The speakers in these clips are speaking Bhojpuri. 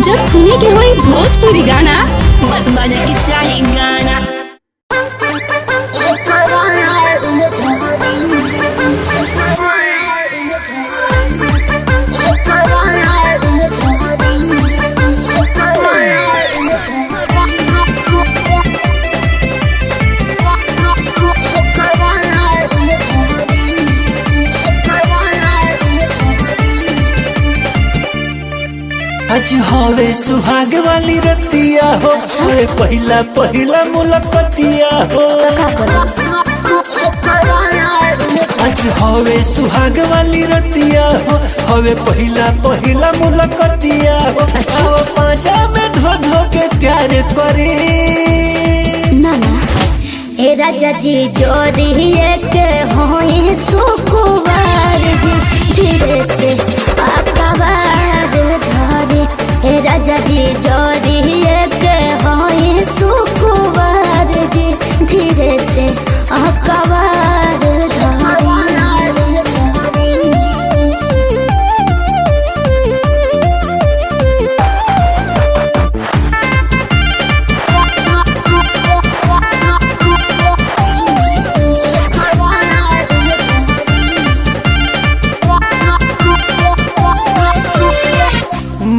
जब सुने के होई भोजपुरी गाना बस बजे के चाही गाना। आज हवे सुहाग वाली रतिया हो, पहिला पहिला मुलाकातिया हो। आज हवे सुहाग वाली रतिया हो, हवे पहिला पहिला मुलाकातिया हो। आओ पांचा में धो धो के प्यार करे नाना ए राजा जी जोरी के होई सुकुवार जी धीरे से आकावार धरे। हे राजा जी जोरी के होई सुकुवार जी धीरे से आकावार धरे।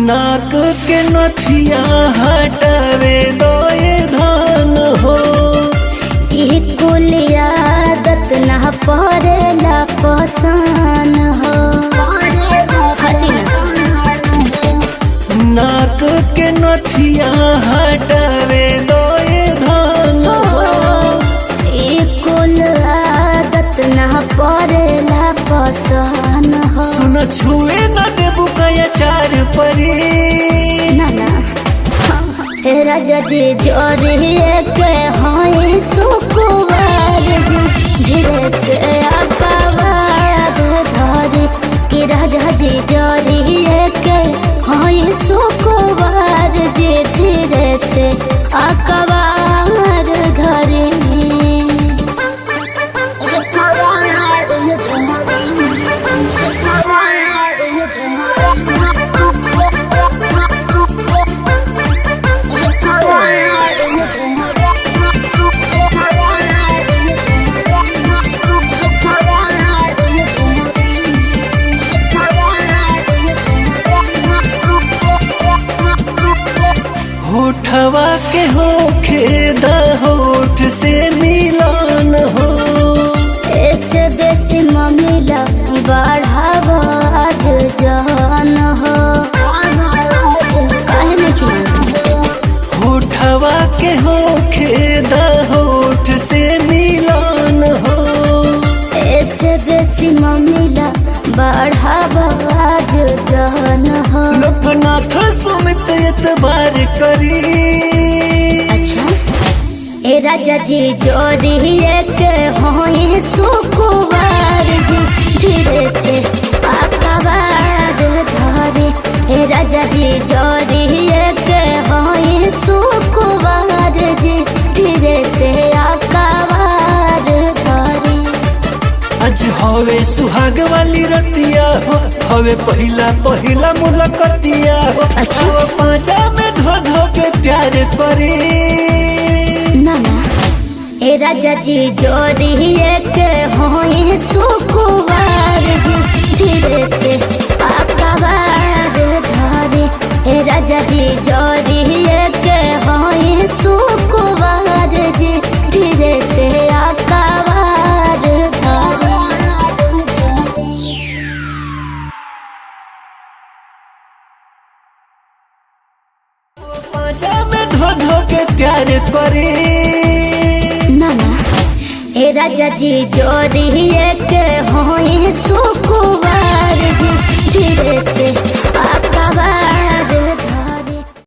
नाक के नथिया हटावे दो ये धान हो। कुल आदत न पड़ेला पसान हो। नाक के नथिया हटावे दो ये धान हो। कुल आदत न पड़ेला पसान हो। सुन छुए न देबू कया चार परी नाना हे राजा जी जोरी के होई सुकुवार जी धीरे से आकावार धरे। कि राजा जी जोरी के होई सुकुवार जी धीरे से आकावार धरे। होठवा के होखे द होठ से मिलान हो। ऐसे बेसी ममिला बढ़ावा आज जान हो। होठवा के होखे द होठ से मिलान हो। ऐसे बेसी ममिला बढ़ावा आज जान हो। लोकनाथ सुमित एतबार करी। अच्छा ए राजा जी जोरी के होई सुकुवार जी धीरे से आकावार धरे। हे राजा जी जोरी के होई सुकुवार जी धीरे से आकावार धरे। आज हवे सुहाग वाली रतिया हो, हवे पहिला पहिला मुलाकातिया हो। अच्छा पांचा में धो धो के प्यार करे नाना ए राजा जी जोरी के होई सुकुवार जी धीरे से आकावार धरे। हे राजा जी जोरी के होई सुकुवार जी धीरे से आकावार धरे। पांचा में धो धो के प्यार करे नाना ए राजा जी जोरी के होई सुकुवार जी धीरे से आकावार